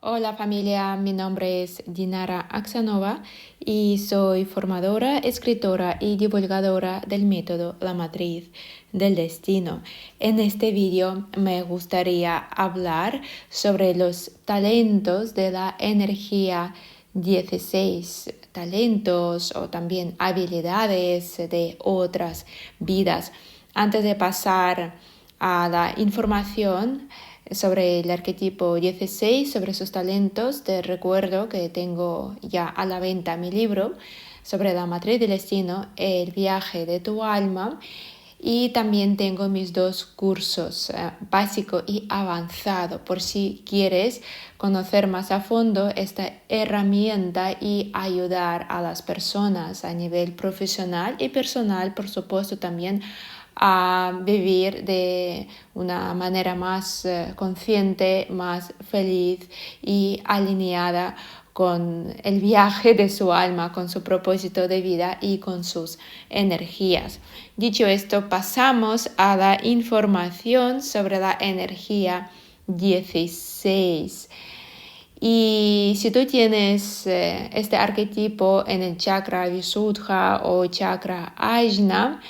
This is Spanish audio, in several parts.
Hola familia, mi nombre es Dinara Aksanova y soy formadora, escritora y divulgadora del método La Matriz del Destino. En este vídeo me gustaría hablar sobre los talentos de la energía 16, talentos o también habilidades de otras vidas. Antes de pasar a la información sobre el arquetipo 16, sobre sus talentos, te recuerdo que tengo ya a la venta mi libro sobre la matriz del destino, el viaje de tu alma, y también tengo mis dos cursos, básico y avanzado, por si quieres conocer más a fondo esta herramienta y ayudar a las personas a nivel profesional y personal, por supuesto, también a vivir de una manera más consciente, más feliz y alineada con el viaje de su alma, con su propósito de vida y con sus energías. Dicho esto, pasamos a la información sobre la energía 16. Y si tú tienes este arquetipo en el chakra Visuddha o chakra Ajna,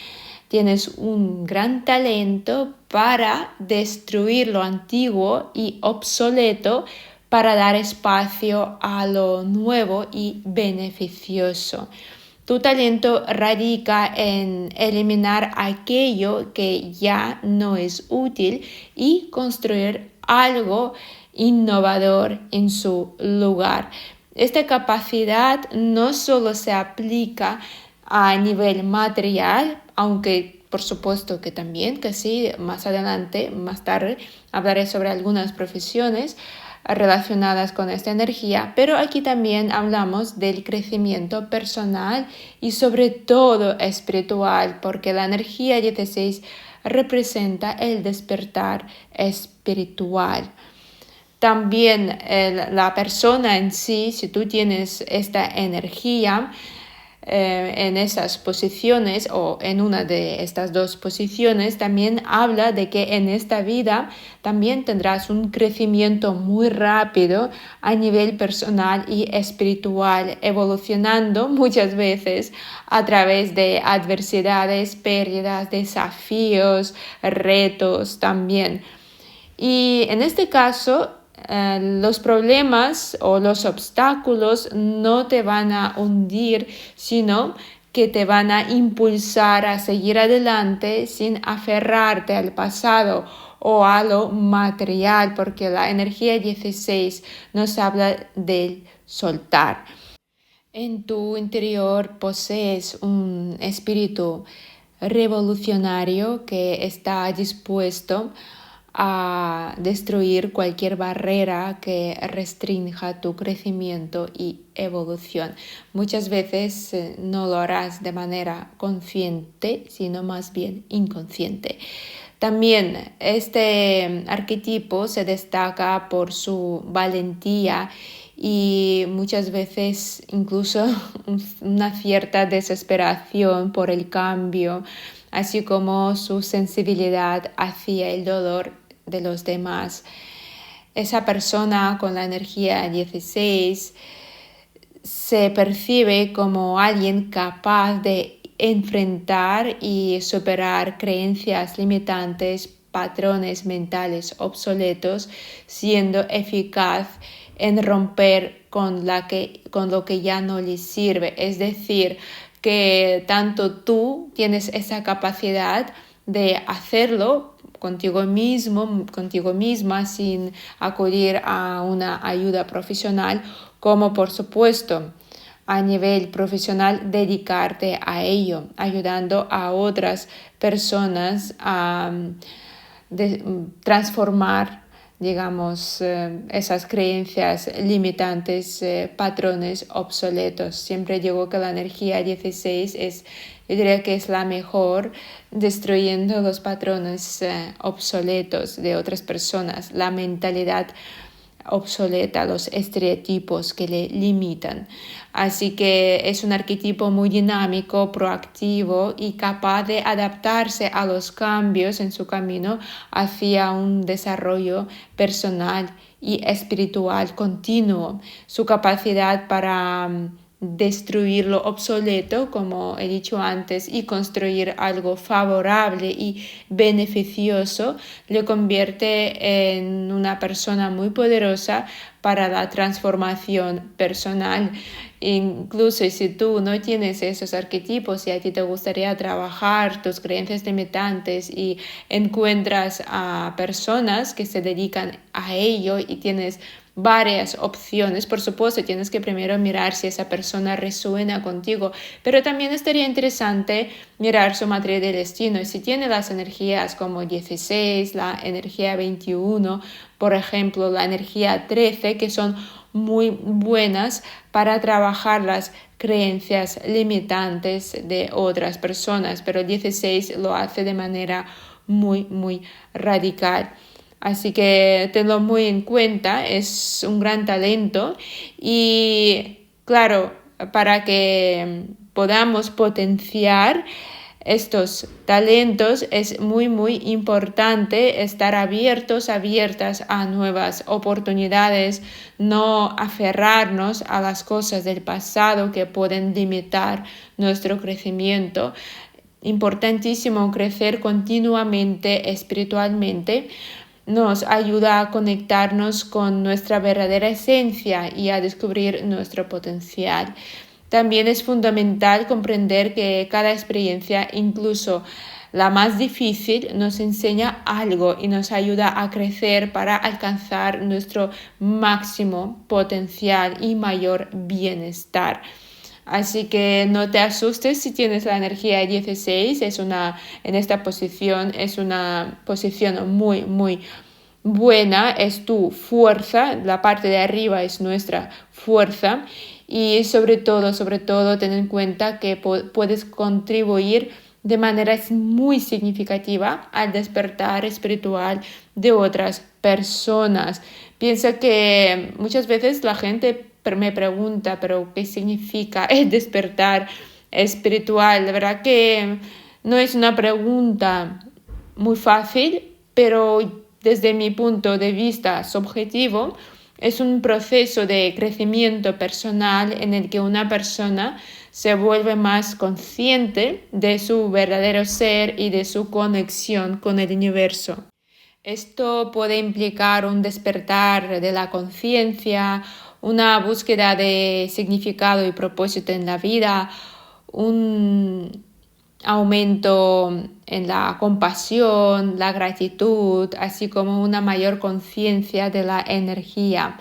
tienes un gran talento para destruir lo antiguo y obsoleto para dar espacio a lo nuevo y beneficioso. Tu talento radica en eliminar aquello que ya no es útil y construir algo innovador en su lugar. Esta capacidad no solo se aplica a nivel material, aunque por supuesto que también, que sí, más adelante, más tarde, hablaré sobre algunas profesiones relacionadas con esta energía, pero aquí también hablamos del crecimiento personal y sobre todo espiritual, porque la energía 16 representa el despertar espiritual. También la persona en sí, si tú tienes esta energía en esas posiciones o en una de estas dos posiciones, también habla de que en esta vida también tendrás un crecimiento muy rápido a nivel personal y espiritual, evolucionando muchas veces a través de adversidades, pérdidas, desafíos, retos también. Y en este caso, los problemas o los obstáculos no te van a hundir, sino que te van a impulsar a seguir adelante sin aferrarte al pasado o a lo material, porque la energía 16 nos habla del soltar. En tu interior posees un espíritu revolucionario que está dispuesto a destruir cualquier barrera que restrinja tu crecimiento y evolución. Muchas veces no lo harás de manera consciente, sino más bien inconsciente. También este arquetipo se destaca por su valentía y muchas veces incluso una cierta desesperación por el cambio, así como su sensibilidad hacia el dolor de los demás. Esa persona con la energía 16 se percibe como alguien capaz de enfrentar y superar creencias limitantes, patrones mentales obsoletos, siendo eficaz en romper con lo que ya no le sirve. Es decir, que tanto tú tienes esa capacidad de hacerlo contigo mismo, contigo misma, sin acudir a una ayuda profesional, como por supuesto a nivel profesional dedicarte a ello, ayudando a otras personas a transformar, digamos, esas creencias limitantes, patrones obsoletos. Siempre digo que la energía 16 yo diría que es la mejor, destruyendo los patrones obsoletos de otras personas, la mentalidad obsoleta, los estereotipos que le limitan. Así que es un arquetipo muy dinámico, proactivo y capaz de adaptarse a los cambios en su camino hacia un desarrollo personal y espiritual continuo, su capacidad para destruir lo obsoleto, como he dicho antes, y construir algo favorable y beneficioso, le convierte en una persona muy poderosa para la transformación personal. Incluso si tú no tienes esos arquetipos y a ti te gustaría trabajar tus creencias limitantes y encuentras a personas que se dedican a ello y tienes varias opciones, por supuesto tienes que primero mirar si esa persona resuena contigo, pero también estaría interesante mirar su matriz de destino y si tiene las energías como 16, la energía 21, por ejemplo la energía 13, que son muy buenas para trabajar las creencias limitantes de otras personas, pero el 16 lo hace de manera muy radical. Así que tenlo muy en cuenta, es un gran talento y claro, para que podamos potenciar estos talentos es muy importante estar abiertas a nuevas oportunidades, no aferrarnos a las cosas del pasado que pueden limitar nuestro crecimiento. Importantísimo crecer continuamente espiritualmente. Nos ayuda a conectarnos con nuestra verdadera esencia y a descubrir nuestro potencial. También es fundamental comprender que cada experiencia, incluso la más difícil, nos enseña algo y nos ayuda a crecer para alcanzar nuestro máximo potencial y mayor bienestar. Así que no te asustes si tienes la energía 16, en esta posición es una posición muy buena, es tu fuerza, la parte de arriba es nuestra fuerza y sobre todo ten en cuenta que puedes contribuir de manera muy significativa al despertar espiritual de otras personas. Piensa que muchas veces la gente me pregunta, pero ¿qué significa el despertar espiritual? La verdad que no es una pregunta muy fácil, pero desde mi punto de vista subjetivo, es un proceso de crecimiento personal en el que una persona se vuelve más consciente de su verdadero ser y de su conexión con el universo. Esto puede implicar un despertar de la conciencia, una búsqueda de significado y propósito en la vida, un aumento en la compasión, la gratitud, así como una mayor conciencia de la energía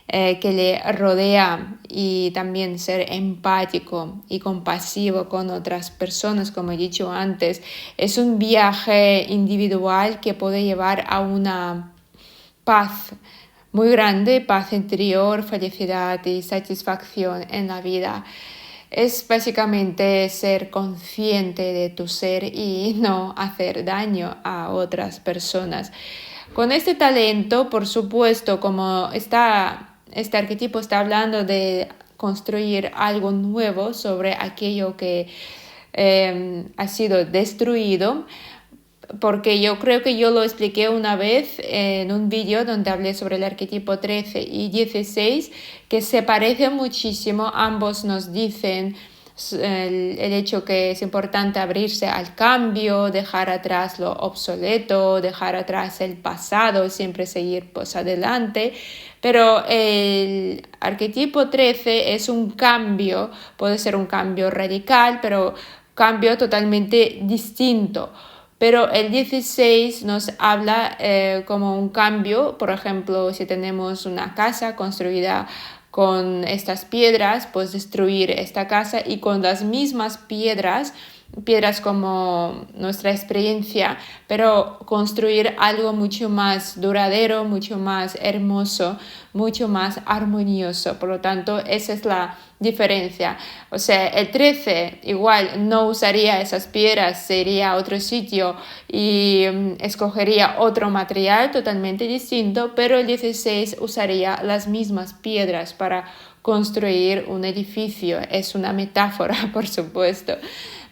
que le rodea y también ser empático y compasivo con otras personas, como he dicho antes. Es un viaje individual que puede llevar a una paz muy grande, paz interior, felicidad y satisfacción en la vida. Es básicamente ser consciente de tu ser y no hacer daño a otras personas. Con este talento, por supuesto, como este arquetipo está hablando de construir algo nuevo sobre aquello que ha sido destruido, porque yo creo que yo lo expliqué una vez en un vídeo donde hablé sobre el arquetipo 13 y 16, que se parecen muchísimo. Ambos nos dicen el hecho que es importante abrirse al cambio, dejar atrás lo obsoleto, dejar atrás el pasado, siempre seguir pues adelante. Pero el arquetipo 13 es un cambio, puede ser un cambio radical, pero cambio totalmente distinto. Pero el 16 nos habla como un cambio, por ejemplo, si tenemos una casa construida con estas piedras, pues destruir esta casa y con las mismas piedras como nuestra experiencia, pero construir algo mucho más duradero, mucho más hermoso, mucho más armonioso. Por lo tanto, esa es la diferencia. O sea, el 13 igual no usaría esas piedras, se iría a otro sitio y escogería otro material totalmente distinto, pero el 16 usaría las mismas piedras para construir un edificio. Es una metáfora, por supuesto.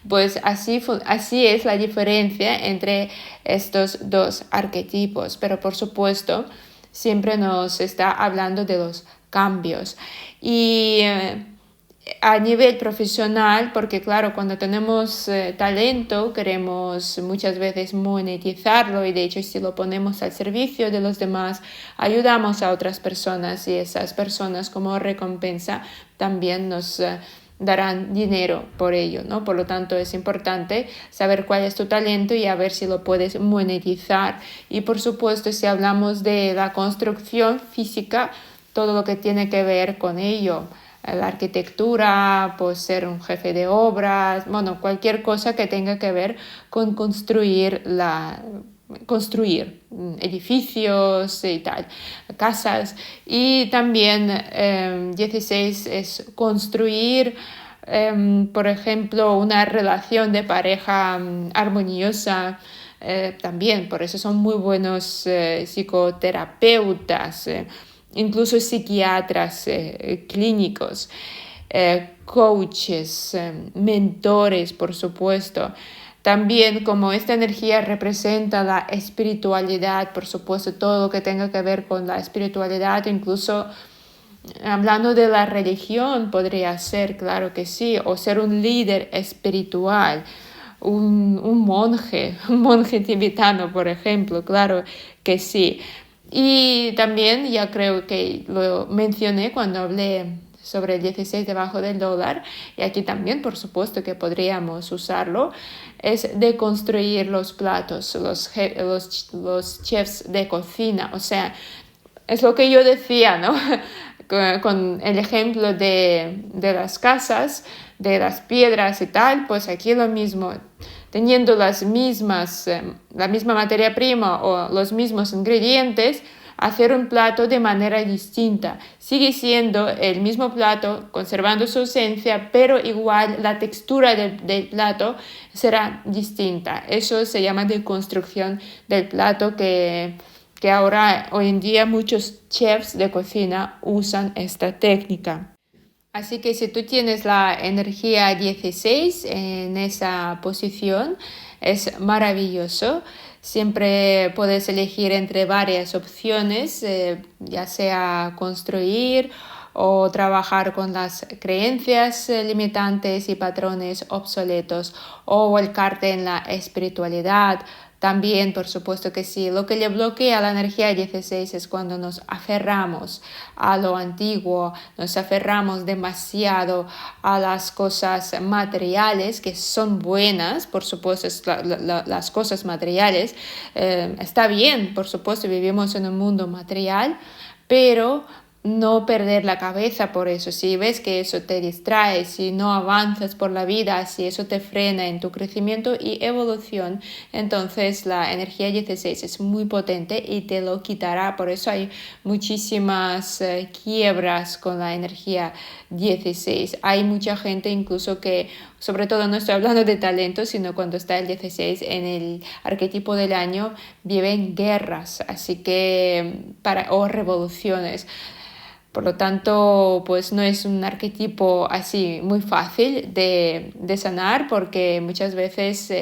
Pues así es la diferencia entre estos dos arquetipos. Pero por supuesto, siempre nos está hablando de los cambios. Y a nivel profesional, porque claro, cuando tenemos talento queremos muchas veces monetizarlo, y de hecho si lo ponemos al servicio de los demás, ayudamos a otras personas, y esas personas como recompensa también nos darán dinero por ello, ¿no? Por lo tanto es importante saber cuál es tu talento y a ver si lo puedes monetizar. Y por supuesto, si hablamos de la construcción física, todo lo que tiene que ver con ello, la arquitectura, pues ser un jefe de obras, bueno, cualquier cosa que tenga que ver con construir edificios y tal, casas. Y también 16 es construir, por ejemplo, una relación de pareja armoniosa. También, por eso son muy buenos psicoterapeutas, incluso psiquiatras clínicos, coaches, mentores, por supuesto. También, como esta energía representa la espiritualidad, por supuesto, todo lo que tenga que ver con la espiritualidad, incluso hablando de la religión, podría ser, claro que sí, o ser un líder espiritual. Un monje tibetano, por ejemplo, claro que sí. Y también, ya creo que lo mencioné cuando hablé sobre el 16 debajo del dólar, y aquí también por supuesto que podríamos usarlo, es deconstruir los platos, los chefs de cocina. O sea, es lo que yo decía, ¿no? Con el ejemplo de las casas, de las piedras y tal, pues aquí lo mismo, teniendo la misma materia prima o los mismos ingredientes, hacer un plato de manera distinta. Sigue siendo el mismo plato, conservando su esencia, pero igual la textura del plato será distinta. Eso se llama deconstrucción del plato, que ahora, hoy en día, muchos chefs de cocina usan esta técnica. Así que si tú tienes la energía 16 en esa posición, es maravilloso. Siempre puedes elegir entre varias opciones, ya sea construir o trabajar con las creencias limitantes y patrones obsoletos, o volcarte en la espiritualidad. También, por supuesto que sí, lo que le bloquea la energía 16 es cuando nos aferramos a lo antiguo, nos aferramos demasiado a las cosas materiales, que son buenas, por supuesto, las cosas materiales. Está bien, por supuesto, vivimos en un mundo material, pero no perder la cabeza por eso. Si ves que eso te distrae, si no avanzas por la vida, si eso te frena en tu crecimiento y evolución, entonces la energía 16 es muy potente y te lo quitará. Por eso hay muchísimas quiebras con la energía 16. Hay mucha gente incluso que, sobre todo no estoy hablando de talento, sino cuando está el 16 en el arquetipo del año, viven guerras, así que o revoluciones. Por lo tanto, pues no es un arquetipo así muy fácil de sanar, porque muchas veces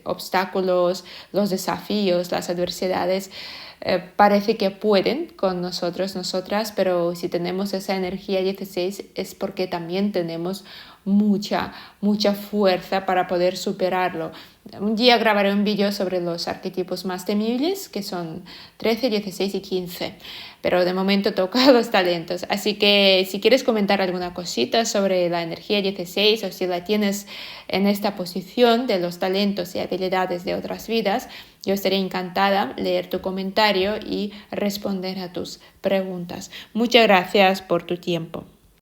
obstáculos, los desafíos, las adversidades parece que pueden con nosotros, nosotras, pero si tenemos esa energía 16 es porque también tenemos mucha fuerza para poder superarlo. Un día grabaré un vídeo sobre los arquetipos más temibles, que son 13, 16 y 15, pero de momento toca los talentos. Así que si quieres comentar alguna cosita sobre la energía 16, o si la tienes en esta posición de los talentos y habilidades de otras vidas, yo estaré encantada leer tu comentario y responder a tus preguntas. Muchas gracias por tu tiempo.